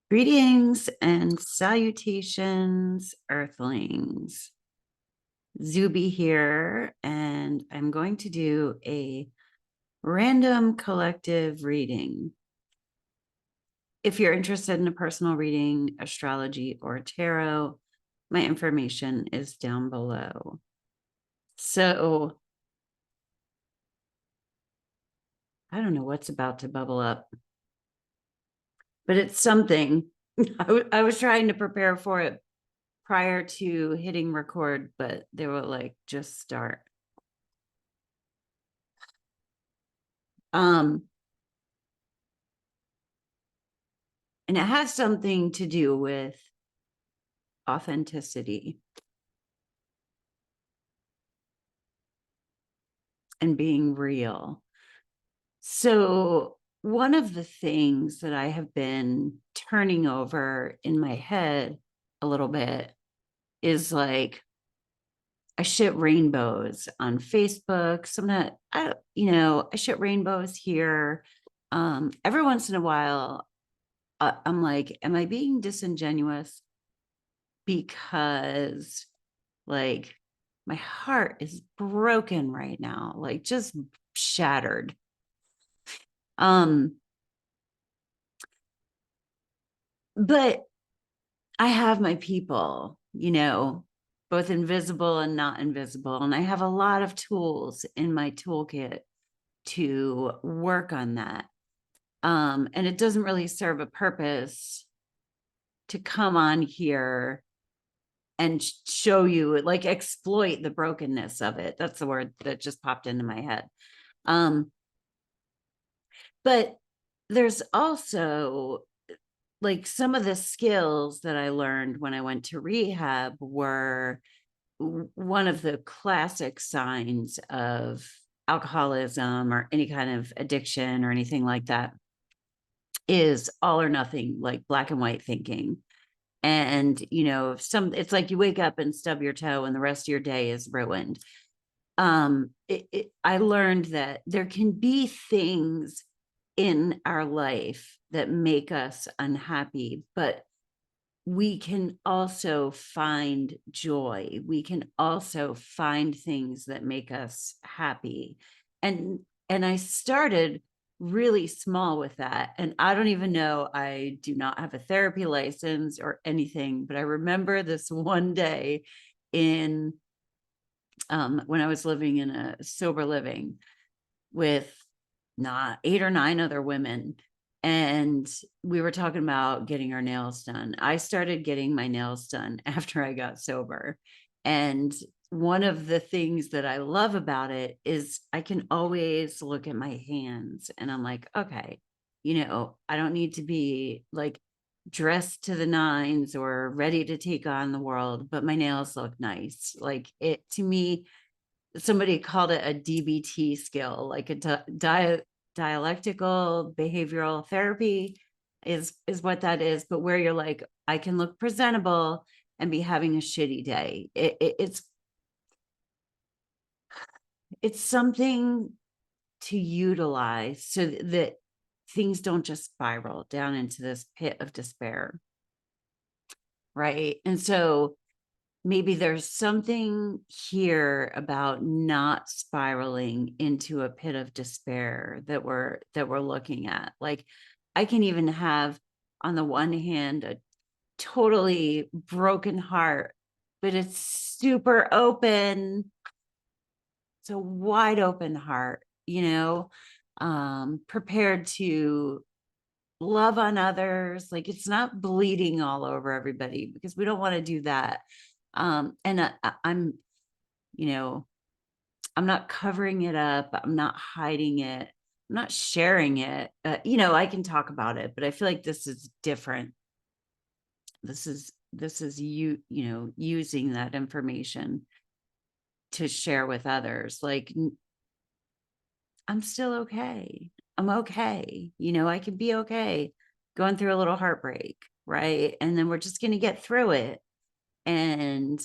Greetings and salutations, Earthlings. Zube here, and I'm going to do a random collective reading. If you're interested in a personal reading, astrology, or tarot, my information is down below. So, I don't know what's about to bubble up, but it's something. I was trying to prepare for it prior to hitting record, but they were like, just start. And it has something to do with authenticity and being real. So one of the things that I have been turning over in my head a little bit is like, I shit rainbows on Facebook. Sometimes I shit rainbows here. Every once in a while, I'm like, am I being disingenuous? Because like my heart is broken right now, like just shattered. But I have my people, both invisible and not invisible. And I have a lot of tools in my toolkit to work on that. And it doesn't really serve a purpose to come on here and show you, like, exploit the brokenness of it. That's the word that just popped into my head. But there's also like some of the skills that I learned when I went to rehab were one of the classic signs of alcoholism or any kind of addiction or anything like that is all or nothing, like black and white thinking. And, it's like you wake up and stub your toe and the rest of your day is ruined. I learned that there can be things in our life that make us unhappy, but we can also find joy. We can also find things that make us happy. And I started really small with that. And I don't even know, I do not have a therapy license or anything, but I remember this one day in when I was living in a sober living with not 8 or 9 other women. And we were talking about getting our nails done. I started getting my nails done after I got sober. And one of the things that I love about it is I can always look at my hands and I'm like, okay, I don't need to be like dressed to the nines or ready to take on the world, but my nails look nice. Like, it, to me, somebody called it a DBT skill, like a dialectical behavioral therapy is what that is. But where you're like, I can look presentable and be having a shitty day. It's something to utilize so that things don't just spiral down into this pit of despair, right? And so maybe there's something here about not spiraling into a pit of despair that we're looking at. Like, I can even have, on the one hand, a totally broken heart, but it's super open. It's a wide open heart, prepared to love on others. Like, it's not bleeding all over everybody, because we don't want to do that. And I'm, I'm not covering it up. I'm not hiding it. I'm not sharing it. I can talk about it, but I feel like this is different. This is using that information to share with others. Like, I'm still okay. I'm okay. I can be okay going through a little heartbreak, right? And then we're just going to get through it and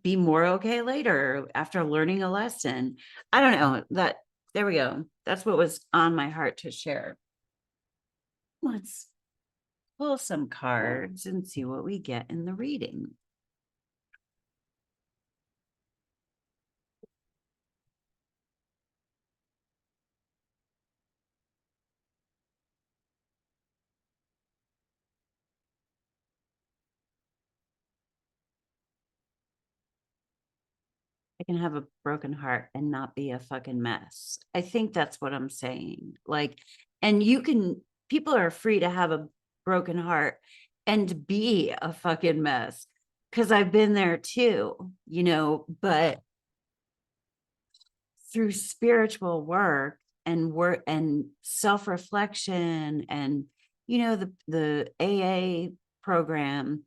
be more okay later after learning a lesson. I don't know, that there we go. That's what was on my heart to share. Let's pull some cards and see what we get in the reading. I can have a broken heart and not be a fucking mess. I think that's what I'm saying. Like, and people are free to have a broken heart and be a fucking mess. Cause I've been there too, but through spiritual work and self-reflection and, the AA program,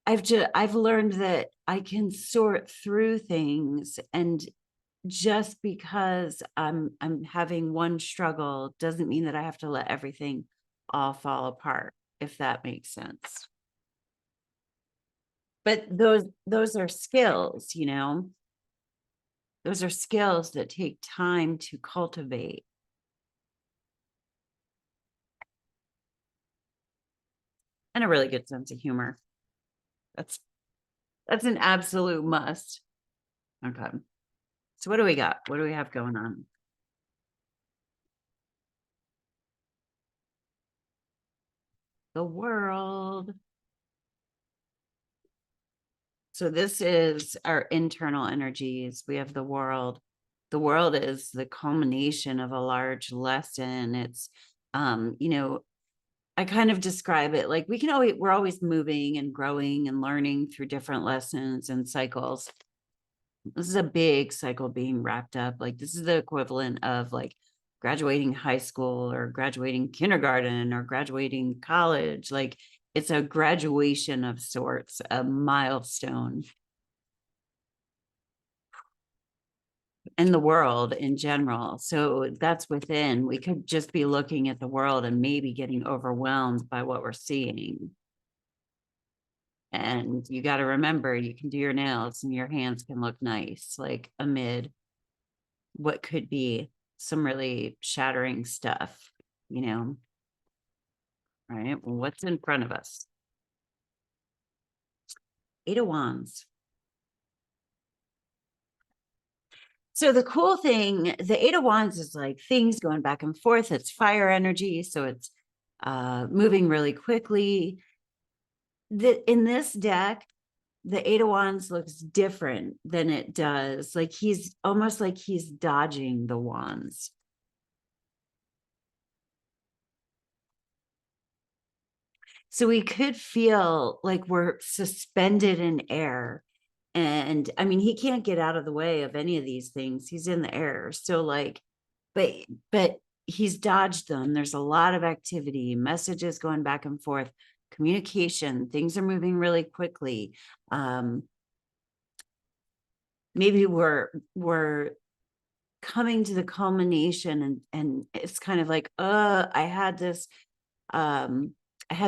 I've learned that I can sort through things, and just because I'm having one struggle doesn't mean that I have to let everything all fall apart, if that makes sense. But those are skills, those are skills that take time to cultivate. And a really good sense of humor. That's an absolute must. Okay. So what do we got? What do we have going on? The world. So this is our internal energies. We have the world. The world is the culmination of a large lesson. It's, I kind of describe it like we're always moving and growing and learning through different lessons and cycles. This is a big cycle being wrapped up. Like this is the equivalent of like graduating high school or graduating kindergarten or graduating college. Like it's a graduation of sorts, a milestone. In the world in general. So that's within. We could just be looking at the world and maybe getting overwhelmed by what we're seeing. And you got to remember, you can do your nails and your hands can look nice, like amid what could be some really shattering stuff, right? What's in front of us? Eight of Wands. So the cool thing, the Eight of Wands is like things going back and forth. It's fire energy. So it's moving really quickly. In this deck, the Eight of Wands looks different than it does. Like he's almost like he's dodging the wands. So we could feel like we're suspended in air. And I mean, he can't get out of the way of any of these things. He's in the air. So like, but he's dodged them. There's a lot of activity, messages going back and forth, communication, things are moving really quickly. Maybe we're coming to the culmination and it's kind of like, I had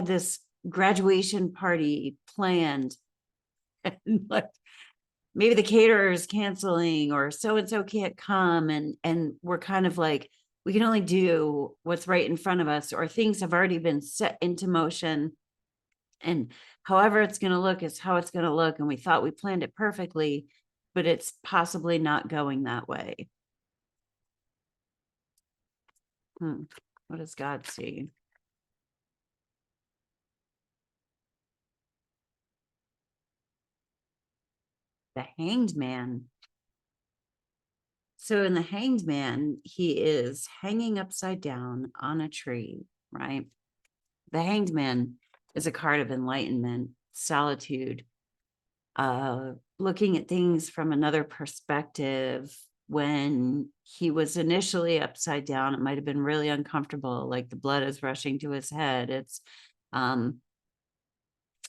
this graduation party planned and like maybe the caterer is canceling or so and so can't come, and we're kind of like we can only do what's right in front of us, or things have already been set into motion, and however it's going to look is how it's going to look, and we thought we planned it perfectly, but it's possibly not going that way. What does God see? The Hanged Man. So in the Hanged Man, he is hanging upside down on a tree, right? The Hanged Man is a card of enlightenment, solitude, looking at things from another perspective. When he was initially upside down, it might have been really uncomfortable, like the blood is rushing to his head. It's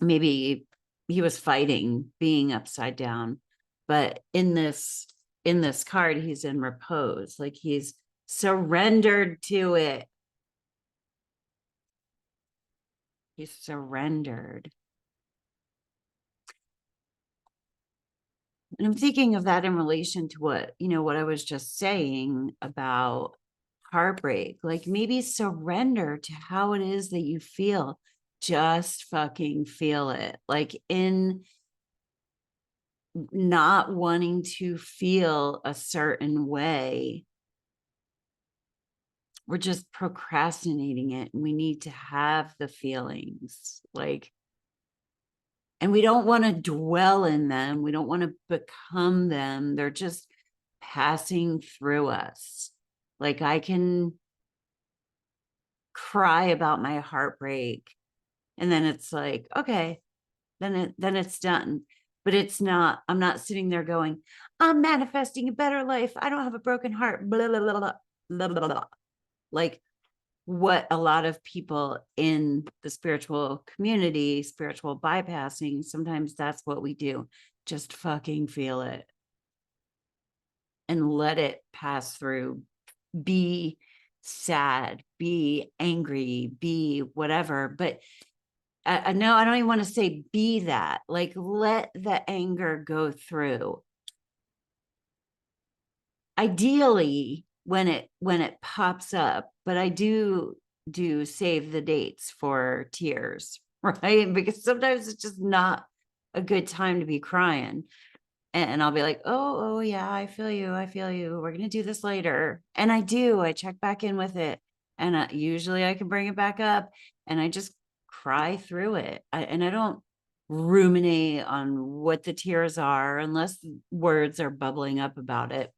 maybe he was fighting being upside down, but in this card, he's in repose, like he's surrendered to it. He's surrendered. And I'm thinking of that in relation to what I was just saying about heartbreak. Like maybe surrender to how it is that you feel. Just fucking feel it. Like in not wanting to feel a certain way, we're just procrastinating it, and we need to have the feelings. Like, and we don't want to dwell in them. We don't want to become them. They're just passing through us. Like I can cry about my heartbreak, and then it's like, okay, then it's done. But it's not, I'm not sitting there going, I'm manifesting a better life. I don't have a broken heart. Blah, blah, blah, blah, blah, blah, blah. Like what a lot of people in the spiritual community, spiritual bypassing, sometimes that's what we do. Just fucking feel it and let it pass through. Be sad, be angry, be whatever. But no, I don't even want to say be that. Like let the anger go through. Ideally, when it pops up, but I do save the dates for tears, right? Because sometimes it's just not a good time to be crying. And I'll be like, oh yeah, I feel you. We're going to do this later. And I check back in with it. And usually I can bring it back up and I just cry through it. And I don't ruminate on what the tears are unless words are bubbling up about it.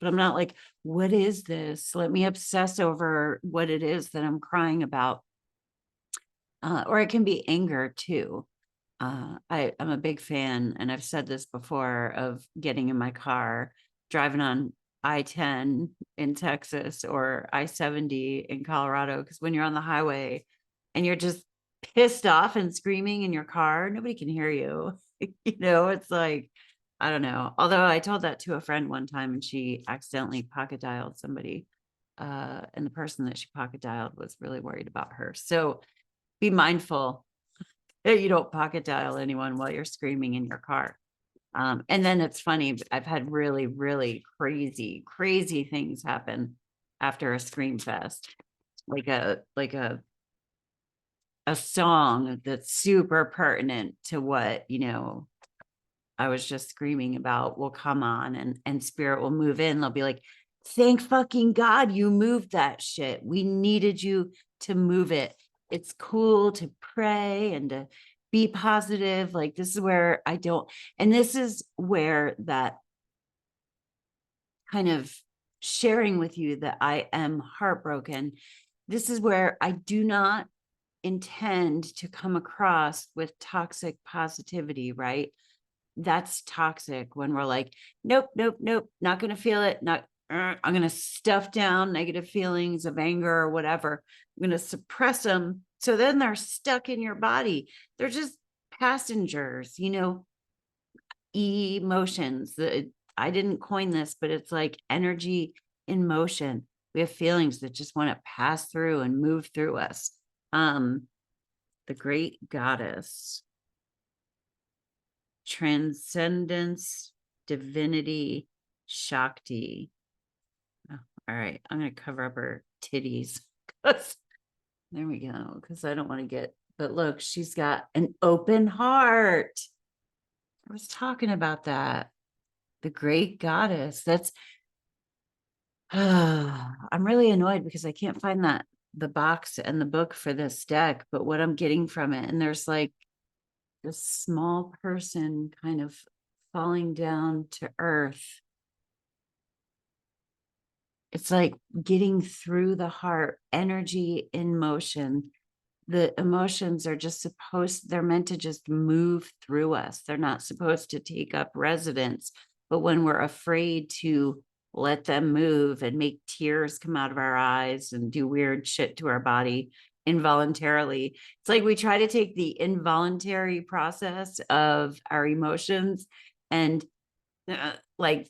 But I'm not like, what is this? Let me obsess over what it is that I'm crying about. Or it can be anger too. I'm a big fan, and I've said this before, of getting in my car, driving on I-10 in Texas or I-70 in Colorado. Because when you're on the highway and you're just pissed off and screaming in your car, nobody can hear you. It's like, I don't know. Although I told that to a friend one time and she accidentally pocket dialed somebody. And the person that she pocket dialed was really worried about her. So be mindful that you don't pocket dial anyone while you're screaming in your car. And then it's funny, I've had really, really crazy things happen after a scream fest. Like a song that's super pertinent to what, I was just screaming about will come on, and spirit will move in. They'll be like, thank fucking God you moved that shit. We needed you to move it. It's cool to pray and to be positive. Like this is where this is where that kind of sharing with you that I am heartbroken. This is where I do not intend to come across with toxic positivity, right? That's toxic when we're like, nope, not going to feel it. I'm going to stuff down negative feelings of anger or whatever. I'm going to suppress them. So then they're stuck in your body. They're just passengers, emotions. I didn't coin this, but it's like energy in motion. We have feelings that just want to pass through and move through us. The great goddess, transcendence, divinity, Shakti. Oh, all right, I'm going to cover up her titties. There we go, because I don't want to get, but look, she's got an open heart. I was talking about that. The great goddess. That's, I'm really annoyed because I can't find the box and the book for this deck, but what I'm getting from it, and there's like this small person kind of falling down to earth. It's like getting through the heart, energy in motion. The emotions are just they're meant to just move through us. They're not supposed to take up residence. But when we're afraid to let them move and make tears come out of our eyes and do weird shit to our body involuntarily, it's like we try to take the involuntary process of our emotions and like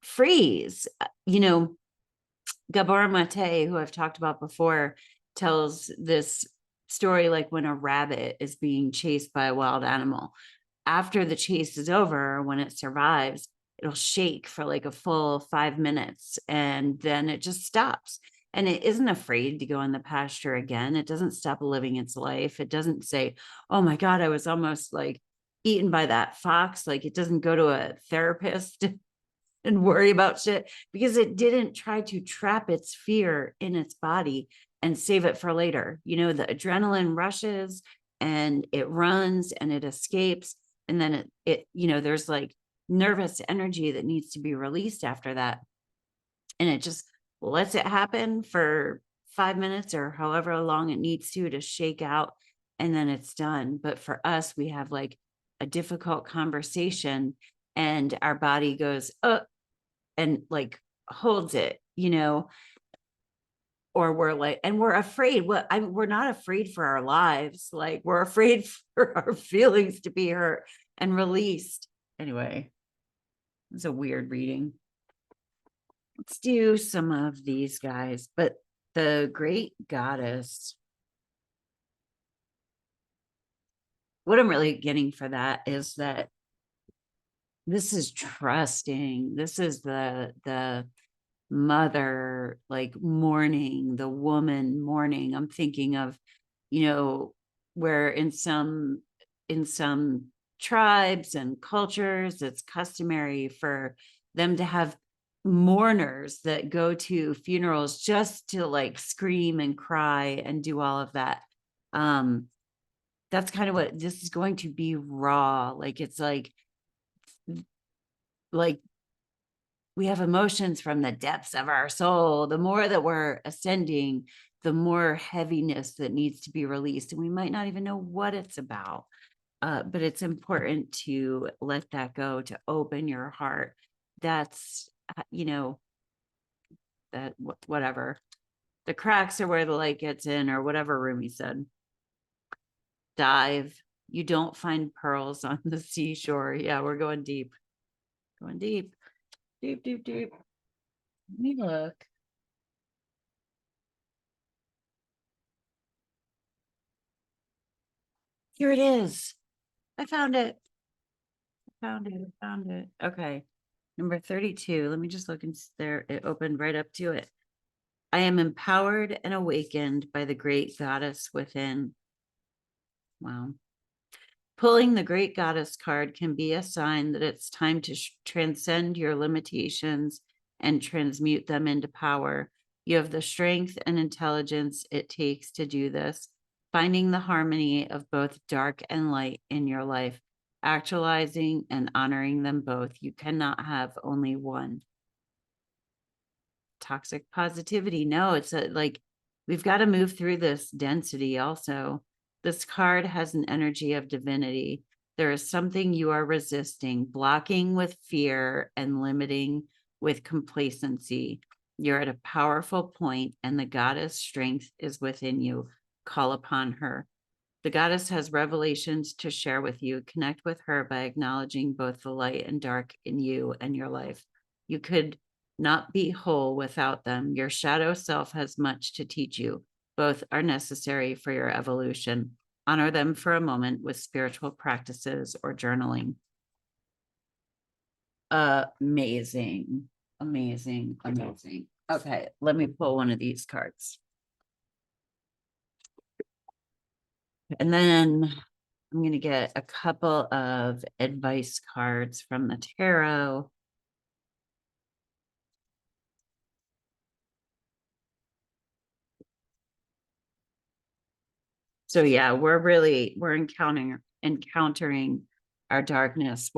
freeze. Gabor Mate, who I've talked about before, tells this story like when a rabbit is being chased by a wild animal. After the chase is over, when it survives, it'll shake for like a full 5 minutes and then it just stops. And it isn't afraid to go in the pasture again. It doesn't stop living its life. It doesn't say, oh my God, I was almost like eaten by that fox. Like it doesn't go to a therapist and worry about shit because it didn't try to trap its fear in its body and save it for later. You know, the adrenaline rushes and it runs and it escapes. And then there's like nervous energy that needs to be released after that. And it just lets it happen for 5 minutes or however long it needs to shake out. And then it's done. But for us, we have like a difficult conversation and our body goes, and like holds it, or we're like, and we're afraid. Well, we're not afraid for our lives. Like we're afraid for our feelings to be hurt and released. Anyway, it's a weird reading. Let's do some of these guys, but the great goddess, what I'm really getting for that is that this is trusting. This is the mother, like mourning, the woman mourning. I'm thinking of, where in some tribes and cultures, it's customary for them to have mourners that go to funerals just to like scream and cry and do all of that. That's kind of what this is going to be raw. Like it's like we have emotions from the depths of our soul. The more that we're ascending, the more heaviness that needs to be released. And we might not even know what it's about. But it's important to let that go, to open your heart. That's, that whatever. The cracks are where the light gets in, or whatever Rumi said. Dive. You don't find pearls on the seashore. Yeah, we're going deep. Going deep. Deep, deep, deep. Let me look. Here it is. I found it. Found it. Okay. Number 32. Let me just look and there. It opened right up to it. I am empowered and awakened by the great goddess within. Wow. Pulling the great goddess card can be a sign that it's time to transcend your limitations and transmute them into power. You have the strength and intelligence it takes to do this, finding the harmony of both dark and light in your life, actualizing and honoring them both. You cannot have only one. Toxic positivity. No, it's like we've got to move through this density also. This card has an energy of divinity. There is something you are resisting, blocking with fear and limiting with complacency. You're at a powerful point and the goddess strength is within you. Call upon her. The goddess has revelations to share with you. Connect with her by acknowledging both the light and dark in you and your life. You could not be whole without them. Your shadow self has much to teach you. Both are necessary for your evolution. Honor them for a moment with spiritual practices or journaling. Amazing, amazing, amazing. Okay, let me pull one of these cards. And then I'm going to get a couple of advice cards from the tarot. So yeah, we're encountering our darkness.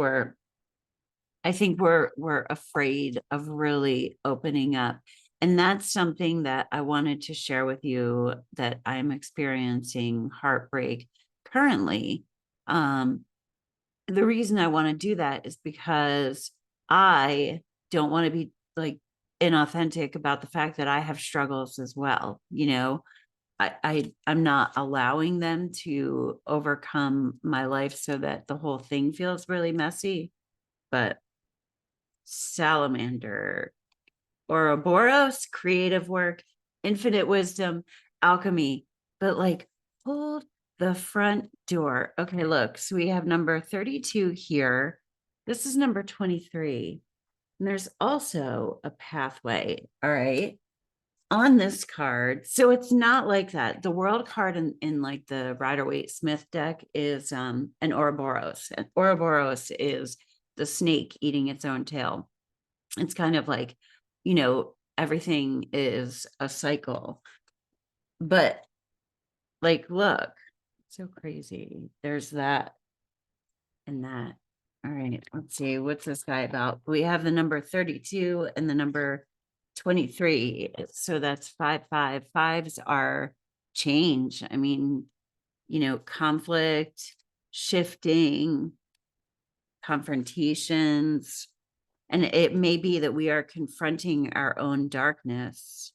I think we're afraid of really opening up. And that's something that I wanted to share with you, that I'm experiencing heartbreak currently. The reason I want to do that is because I don't want to be like inauthentic about the fact that I have struggles as well. I'm not allowing them to overcome my life so that the whole thing feels really messy. But salamander, Ouroboros, creative work, infinite wisdom, alchemy, but like hold the front door. Okay, look, so we have number 32 here. This is number 23. And there's also a pathway, all right, on this card. So it's not like that. The world card in like the Rider-Waite-Smith deck is an Ouroboros. And Ouroboros is the snake eating its own tail. It's kind of like, everything is a cycle. But like, look, so crazy. There's that and that. All right, let's see. What's this guy about? We have the number 32 and the number 23. So that's 555. Fives are change. I mean, conflict, shifting, confrontations. And it may be that we are confronting our own darkness,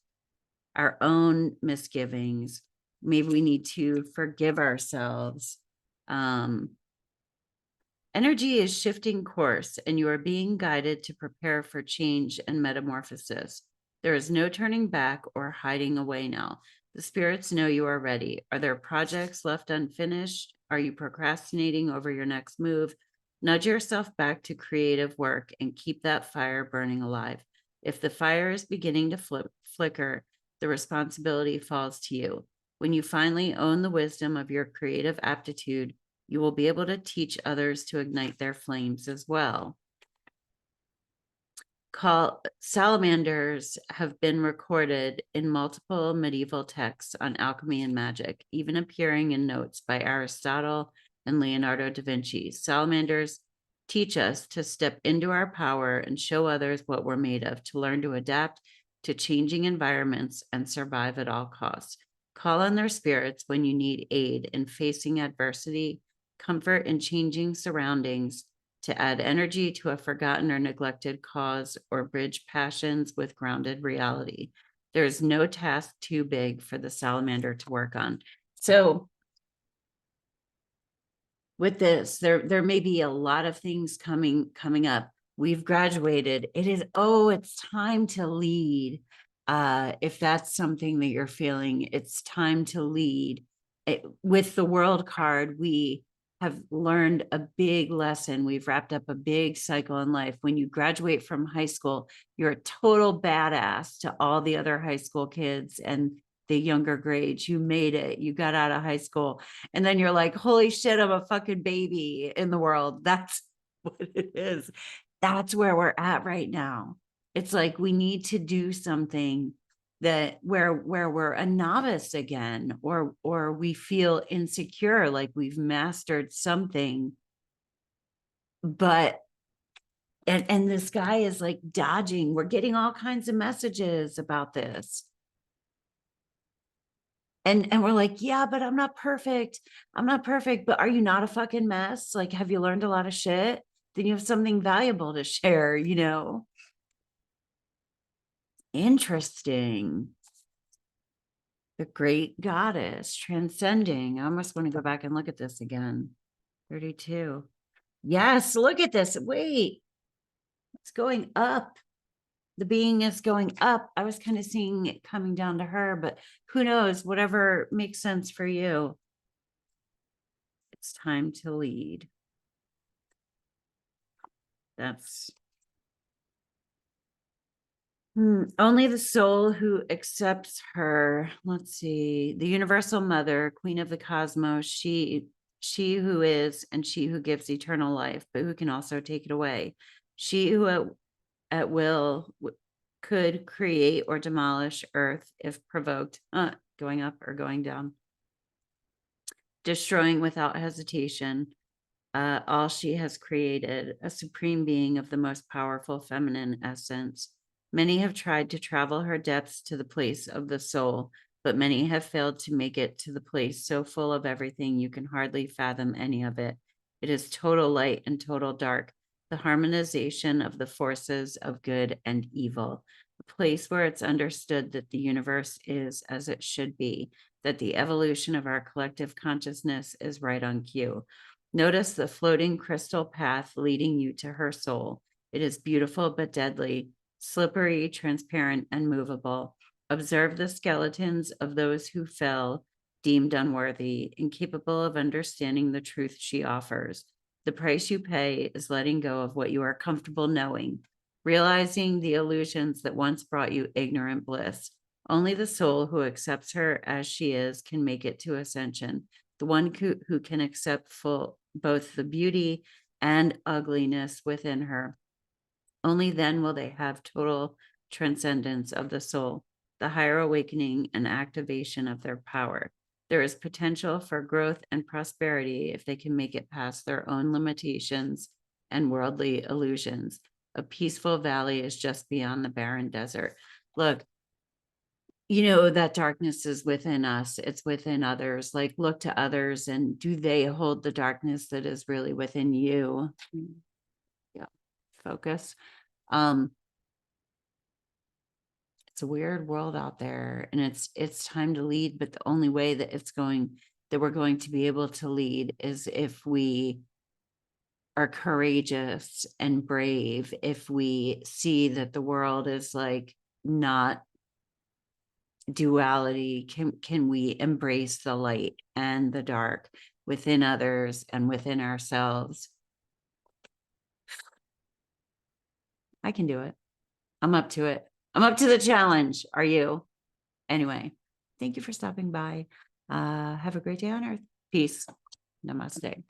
our own misgivings. Maybe we need to forgive ourselves. Energy is shifting course, and you are being guided to prepare for change and metamorphosis. There is no turning back or hiding away now. The spirits know you are ready. Are there projects left unfinished? Are you procrastinating over your next move? Nudge yourself back to creative work and keep that fire burning alive. If the fire is beginning to flicker, the responsibility falls to you. When you finally own the wisdom of your creative aptitude, you will be able to teach others to ignite their flames as well. Salamanders have been recorded in multiple medieval texts on alchemy and magic, even appearing in notes by Aristotle and Leonardo da Vinci. Salamanders teach us to step into our power and show others what we're made of, to learn to adapt to changing environments and survive at all costs. Call on their spirits when you need aid in facing adversity, comfort in changing surroundings, to add energy to a forgotten or neglected cause, or bridge passions with grounded reality. There is no task too big for the salamander to work on. So with this, there may be a lot of things coming up. We've graduated. It's time to lead. If that's something that you're feeling, it's time to lead. With the world card, we have learned a big lesson. We've wrapped up a big cycle in life. When you graduate from high school, you're a total badass to all the other high school kids and the younger grades. You made it. You got out of high school. And then you're like, holy shit, I'm a fucking baby in the world. That's what it is. That's where we're at right now. It's like we need to do something that where we're a novice again, or we insecure, like we've mastered something, but and this guy is like dodging. We're getting all kinds of messages about this, and we're like, yeah, but I'm not perfect, but are you not a fucking mess? Like, have you learned a lot of shit? Then you have something valuable to share. Interesting. The great goddess transcending. I almost want to go back and look at this again. 32. Yes, look at this. Wait, it's going up. The being is going up. I was kind of seeing it coming down to her, but who knows? Whatever makes sense for you. It's time to lead. That's only the soul who accepts her. Let's see. The universal mother, queen of the cosmos, she who is and she who gives eternal life, but who can also take it away. She who at will could create or demolish earth if provoked, going up or going down, destroying without hesitation all she has created, a supreme being of the most powerful feminine essence. Many have tried to travel her depths to the place of the soul, but many have failed to make it to the place so full of everything you can hardly fathom any of it. It is total light and total dark, the harmonization of the forces of good and evil, a place where it's understood that the universe is as it should be, that the evolution of our collective consciousness is right on cue. Notice the floating crystal path leading you to her soul. It is beautiful but deadly, slippery, transparent, and movable. Observe the skeletons of those who fell, deemed unworthy, incapable of understanding the truth she offers. The price you pay is letting go of what you are comfortable knowing. realizing the illusions that once brought you ignorant bliss. Only the soul who accepts her as she is can make it to ascension. The one who can accept both the beauty and ugliness within her. Only then will they have total transcendence of the soul, the higher awakening and activation of their power. There is potential for growth and prosperity if they can make it past their own limitations and worldly illusions. A peaceful valley is just beyond the barren desert. Look, you know, that darkness is within us. It's within others. Like, look to others, and do they hold the darkness that is really within you? Yeah. Focus. It's a weird world out there, and it's time to lead, but the only way that we're going to be able to lead is if we are courageous and brave, if we see that the world is like not duality. Can we embrace the light and the dark within others and within ourselves? I can do it. I'm up to it. I'm up to the challenge. Are you? Anyway, thank you for stopping by. Have a great day on earth. Peace. Namaste.